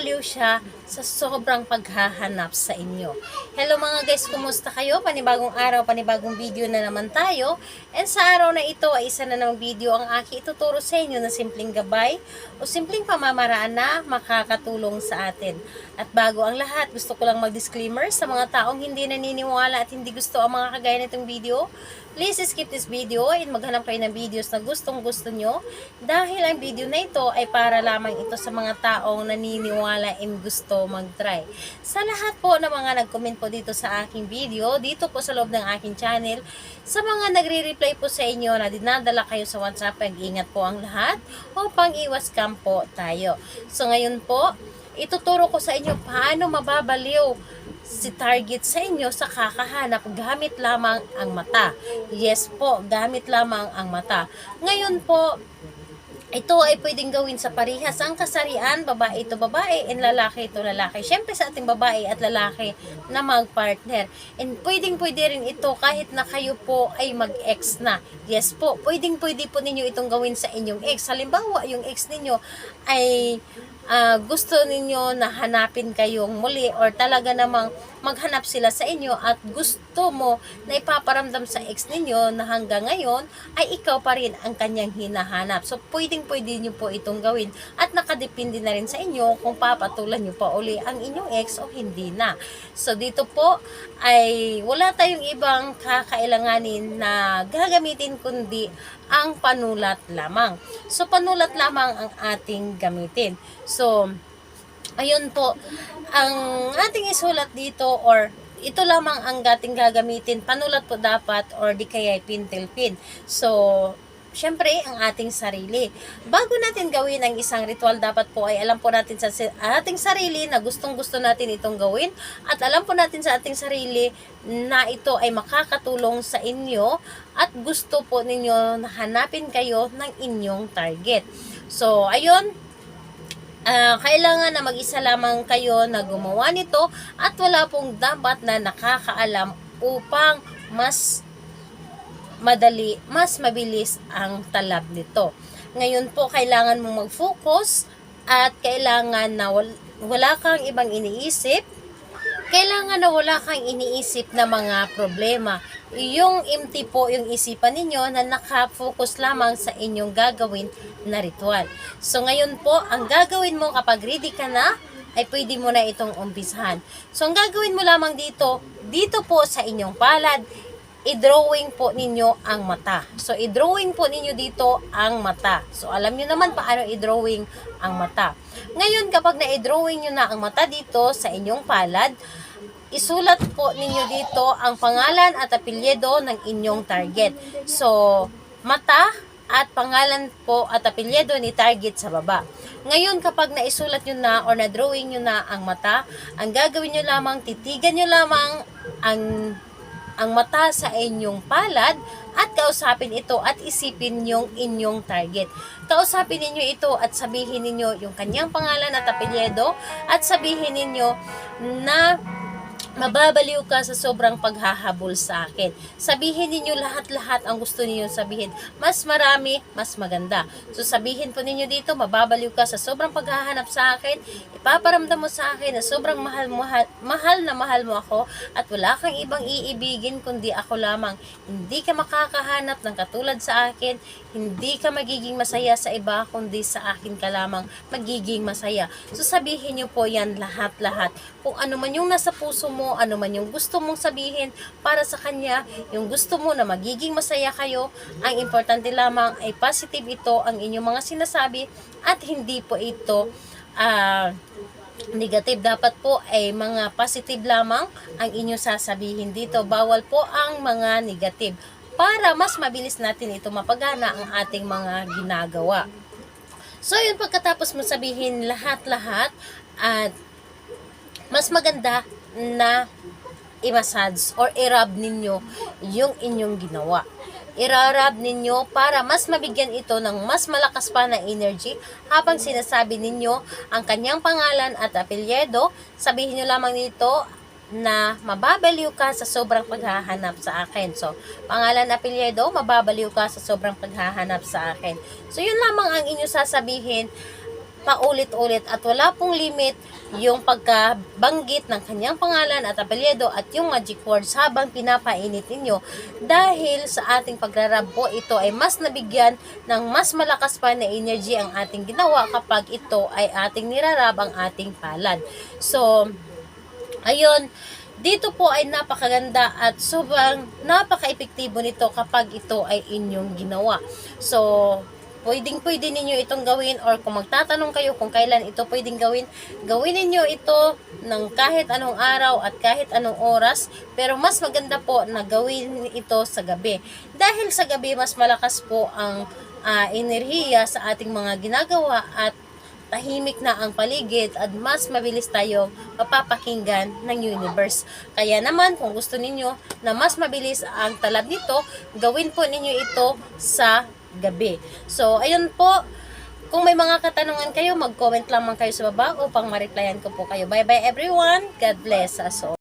mababaliw siya sa sobrang paghahanap sa inyo. Hello mga guys, kumusta kayo? Panibagong araw, panibagong video na naman tayo. And sa araw na ito ay isa na namang video ang aking ituturo sa inyo na simpleng gabay o simpleng pamamaraan na makakatulong sa atin. At bago ang lahat, gusto ko lang mag-disclaimer sa mga taong hindi naniniwala at hindi gusto ang mga kagaya nitong video. Please skip this video and maghanap kayo ng videos na gustong gusto nyo dahil ang video na ito ay para lamang ito sa mga taong naniniwala and gusto mag-try. Sa lahat po ng mga nag-comment po dito sa aking video, dito po sa loob ng aking channel, sa mga nagre-reply po sa inyo na dinadala kayo sa WhatsApp, pag-ingat po ang lahat upang iwas scam po tayo. So ngayon po, ituturo ko sa inyo paano mababaliw si target sa inyo sa kakahanap gamit lamang ang mata. Yes po, gamit lamang ang mata. Ngayon po, ito ay pwedeng gawin sa parihas ang kasarian, babae ito babae, and lalaki ito lalaki. Siyempre sa ating babae at lalaki na mag-partner. And pwede rin ito kahit na kayo po ay mag-ex na. Yes po, pwede po ninyo itong gawin sa inyong ex. Halimbawa, yung ex ninyo ay gusto ninyo na hanapin kayong muli or talaga namang maghanap sila sa inyo at gusto mo na ipaparamdam sa ex ninyo na hanggang ngayon ay ikaw pa rin ang kanyang hinahanap. So, pwede nyo po itong gawin at nakadepende na rin sa inyo kung papatulan nyo pa uli ang inyong ex o hindi na. So, dito po ay wala tayong ibang kakailanganin na gagamitin kundi ang panulat lamang. So, panulat lamang ang ating gamitin. So, ayun po, ang ating isulat dito or ito lamang ang ating gagamitin. Panulat po dapat or di kaya pintel pin. So, syempre, ang ating sarili. Bago natin gawin ang isang ritual, dapat po ay alam po natin sa ating sarili na gustong-gusto natin itong gawin at alam po natin sa ating sarili na ito ay makakatulong sa inyo at gusto po ninyo na hanapin kayo ng inyong target. So, ayun, kailangan na mag-isa lamang kayo na gumawa nito at wala pong dapat na nakakaalam upang mas madali, mas mabilis ang talab nito. Ngayon po, kailangan mong mag-focus at kailangan na wala kang ibang iniisip. Kailangan na wala kang iniisip na mga problema. Yung empty po yung isipan ninyo na nakafocus lamang sa inyong gagawin na ritual. So ngayon po, ang gagawin mo kapag ready ka na, ay pwede mo na itong umpisahan. So ang gagawin mo lamang dito po sa inyong palad, i-drawing po ninyo ang mata. So, i-drawing po ninyo dito ang mata. So, alam nyo naman paano i-drawing ang mata. Ngayon, kapag na-i-drawing nyo na ang mata dito sa inyong palad, isulat po ninyo dito ang pangalan at apelyido ng inyong target. So, mata at pangalan po at apelyido ni target sa baba. Ngayon, kapag naisulat nyo na or na-drawing nyo na ang mata, ang gagawin nyo lamang, titigan nyo lamang ang mata sa inyong palad at kausapin ito at isipin yung inyong target. Kausapin ninyo ito at sabihin ninyo yung kanyang pangalan at apelyido at sabihin ninyo na mababaliw ka sa sobrang paghahabol sa akin. Sabihin ninyo lahat-lahat ang gusto niyo sabihin. Mas marami, mas maganda. So sabihin po ninyo dito, mababaliw ka sa sobrang paghahanap sa akin. Ipaparamdam mo sa akin na sobrang mahal mo ako at wala kang ibang iibigin kundi ako lamang. Hindi ka makakahanap ng katulad sa akin. Hindi ka magiging masaya sa iba kundi sa akin ka lamang magiging masaya. So sabihin niyo po yan lahat-lahat. Kung ano man yung nasa puso mo, ano man yung gusto mong sabihin para sa kanya, yung gusto mo na magiging masaya kayo, ang importante lamang ay positive ito ang inyong mga sinasabi at hindi po ito negative. Dapat po ay mga positive lamang ang inyong sasabihin dito. Bawal po ang mga negative para mas mabilis natin ito mapagana ang ating mga ginagawa. So yun, pagkatapos mo sabihin lahat-lahat at mas maganda na i-massage or i-rub ninyo yung inyong ginawa. I-rub ninyo para mas mabigyan ito ng mas malakas pa na energy habang sinasabi ninyo ang kanyang pangalan at apelyido. Sabihin nyo lamang nito na mababaliw ka sa sobrang paghahanap sa akin. So, pangalan, apelyido, mababaliw ka sa sobrang paghahanap sa akin. So, yun lamang ang inyo sasabihin. paulit-ulit at wala pong limit yung pagkabanggit ng kanyang pangalan at apelyido at yung magic words habang pinapainit ninyo. Dahil sa ating pagrarab po, ito ay mas nabigyan ng mas malakas pa na energy ang ating ginawa kapag ito ay ating nirarab ang ating palad. So, ayun, dito po ay napakaganda at sobrang napaka-epektibo nito kapag ito ay inyong ginawa. So, pwede ninyo itong gawin, or kung magtatanong kayo kung kailan ito pwedeng gawin, gawin ninyo ito ng kahit anong araw at kahit anong oras, pero mas maganda po na gawin ito sa gabi. Dahil sa gabi, mas malakas po ang enerhiya sa ating mga ginagawa at tahimik na ang paligid at mas mabilis tayo mapapakinggan ng universe. Kaya naman, kung gusto ninyo na mas mabilis ang talab nito, gawin po ninyo ito sa gabi. So, ayun po. Kung may mga katanungan kayo, mag-comment lamang kayo sa baba upang ma-replyan ko po kayo. Bye-bye everyone. God bless us all.